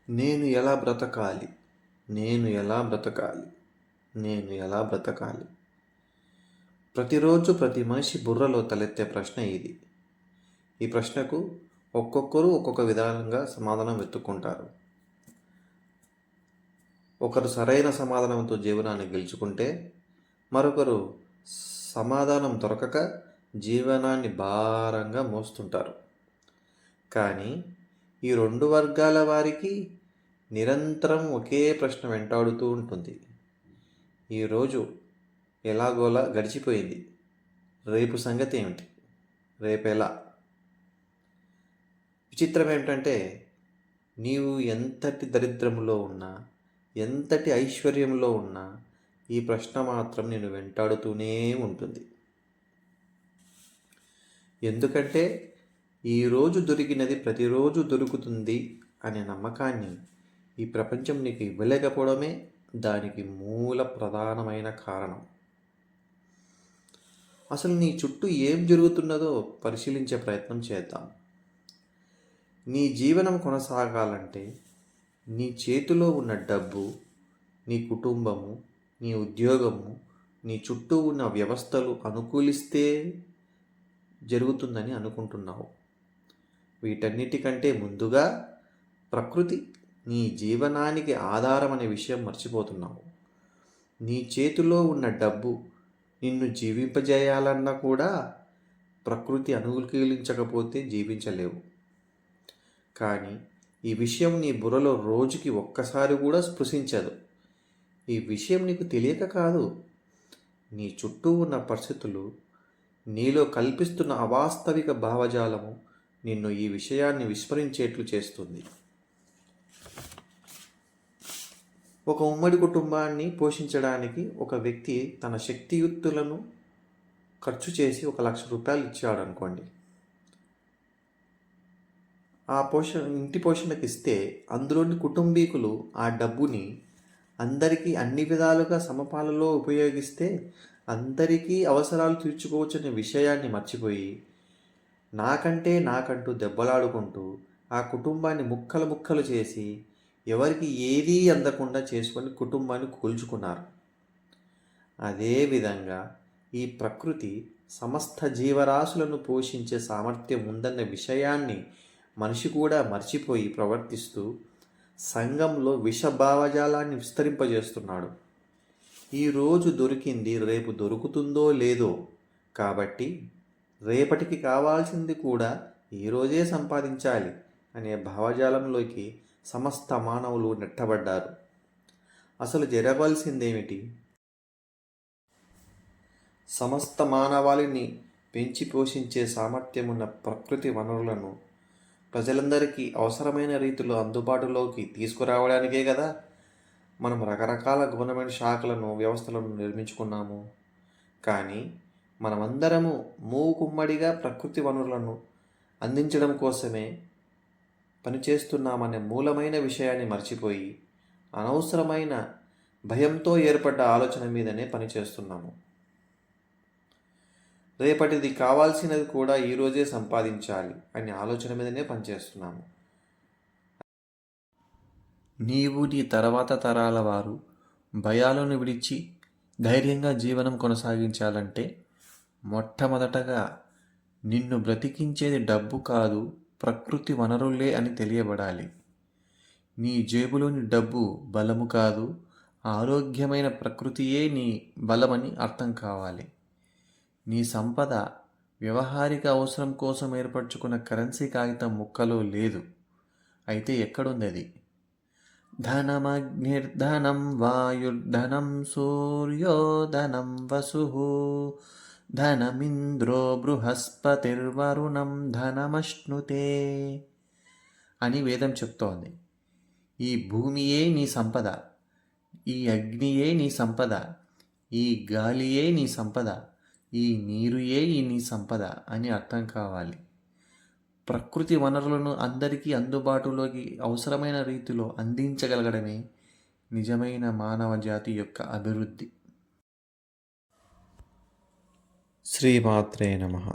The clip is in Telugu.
నేను ఎలా బ్రతకాలి? నేను ఎలా బ్రతకాలి? నేను ఎలా బ్రతకాలి? ప్రతిరోజు ప్రతి మనిషి బుర్రలో తలెత్తే ప్రశ్న ఇది. ఈ ప్రశ్నకు ఒక్కొక్కరు ఒక్కొక్క విధానంగా సమాధానం వెతుక్కుంటారు. ఒకరు సరైన సమాధానంతో జీవనాన్ని గెలుచుకుంటే, మరొకరు సమాధానం దొరకక జీవనాన్ని భారంగా మోస్తుంటారు. కానీ ఈ రెండు వర్గాల వారికి నిరంతరం ఒకే ప్రశ్న వెంటాడుతూ ఉంటుంది. ఈరోజు ఎలాగోలా గడిచిపోయింది, రేపు సంగతి ఏమిటి? రేపెలా? విచిత్రం ఏమిటంటే, నీవు ఎంతటి దరిద్రంలో ఉన్నా, ఎంతటి ఐశ్వర్యంలో ఉన్నా, ఈ ప్రశ్న మాత్రం నేను వెంటాడుతూనే ఉంటుంది. ఎందుకంటే ఈరోజు దొరికినది ప్రతిరోజు దొరుకుతుంది అనే నమ్మకాన్ని ఈ ప్రపంచం నీకు ఇవ్వలేకపోవడమే దానికి మూల ప్రధానమైన కారణం. అసలు నీ చుట్టూ ఏం జరుగుతున్నదో పరిశీలించే ప్రయత్నం చేద్దాం. నీ జీవనం కొనసాగాలంటే నీ చేతిలో ఉన్న డబ్బు, నీ కుటుంబము, నీ ఉద్యోగము, నీ చుట్టూ ఉన్న వ్యవస్థలు అనుకూలిస్తే జరుగుతుందని అనుకుంటున్నావు. వీటన్నిటికంటే ముందుగా ప్రకృతి నీ జీవనానికి ఆధారం అనే విషయం మర్చిపోతున్నావు. నీ చేతిలో ఉన్న డబ్బు నిన్ను జీవింపజేయాలన్నా కూడా ప్రకృతి అనుకూలించకపోతే జీవించలేవు. కానీ ఈ విషయం నీ బుర్రలో రోజుకి ఒక్కసారి కూడా స్పృశించదు. ఈ విషయం నీకు తెలియక కాదు, నీ చుట్టూ ఉన్న పరిస్థితులు, నీలో కల్పిస్తున్న అవాస్తవిక భావజాలము నిన్ను ఈ విషయాన్ని విస్మరించేట్లు చేస్తుంది. ఒక ఉమ్మడి కుటుంబాన్ని పోషించడానికి ఒక వ్యక్తి తన శక్తియుక్తులను ఖర్చు చేసి 1,00,000 రూపాయలు ఇచ్చాడు అనుకోండి. ఆ ఇంటి పోషణకి ఇస్తే అందులోని కుటుంబీకులు ఆ డబ్బుని అందరికీ అన్ని విధాలుగా సమపాలలో ఉపయోగిస్తే అందరికీ అవసరాలు తీర్చుకోవచ్చనే విషయాన్ని మర్చిపోయి నాకంటూ దెబ్బలాడుకుంటూ ఆ కుటుంబాన్ని ముక్కలు చేసి ఎవరికి ఏదీ అందకుండా చేసుకొని కుటుంబాన్ని కూల్చుకున్నారు. అదేవిధంగా ఈ ప్రకృతి సమస్త జీవరాశులను పోషించే సామర్థ్యం ఉందన్న విషయాన్ని మనిషి కూడా మర్చిపోయి ప్రవర్తిస్తూ సంఘంలో విషభావజాలాన్ని విస్తరింపజేస్తున్నాడు. ఈరోజు దొరికింది రేపు దొరుకుతుందో లేదో, కాబట్టి రేపటికి కావాల్సింది కూడా ఈరోజే సంపాదించాలి అనే భావజాలంలోకి సమస్త మానవులు నెట్టబడ్డారు. అసలు జరగవలసిందేమిటి? సమస్త మానవాళిని పెంచి పోషించే సామర్థ్యం ఉన్న ప్రకృతి వనరులను ప్రజలందరికీ అవసరమైన రీతిలో అందుబాటులోకి తీసుకురావడానికే కదా మనం రకరకాల గవర్నమెంట్ శాఖలను, వ్యవస్థలను నిర్మించుకున్నాము. కానీ మనమందరము మూకుమ్మడిగా ప్రకృతి వనరులను అందించడం కోసమే పనిచేస్తున్నామనే మూలమైన విషయాన్ని మర్చిపోయి అనవసరమైన భయంతో ఏర్పడ్డ ఆలోచన మీదనే పనిచేస్తున్నాము. రేపటిది కావాల్సినది కూడా ఈరోజే సంపాదించాలి అనే ఆలోచన మీదనే పనిచేస్తున్నాము. నీవు నీ తర్వాత తరాల వారు భయాలను విడిచి ధైర్యంగా జీవనం కొనసాగించాలంటే మొట్టమొదటగా నిన్ను బ్రతికించేది డబ్బు కాదు, ప్రకృతి వనరులే అని తెలియబడాలి. నీ జేబులోని డబ్బు బలము కాదు, ఆరోగ్యమైన ప్రకృతియే నీ బలమని అర్థం కావాలి. నీ సంపద వ్యవహారిక అవసరం కోసం ఏర్పరచుకున్న కరెన్సీ కాగితం ముక్కలో లేదు. అయితే ఎక్కడుంది అది? ధనమగ్నిర్ధనం వాయుర్ధనం సూర్యోధనం వసుః ధనమింద్రో బృహస్పతిర్వరుణం ధనమశ్నుతే అని వేదం చెప్తోంది. ఈ భూమియే నీ సంపద, ఈ అగ్నియే నీ సంపద, ఈ గాలియే నీ సంపద, ఈ నీరుయే నీ సంపద అని అర్థం కావాలి. ప్రకృతి వనరులను అందరికీ అందుబాటులోకి అవసరమైన రీతిలో అందించగలగడమే నిజమైన మానవ జాతి యొక్క అభివృద్ధి. శ్రీమాత్రే నమః.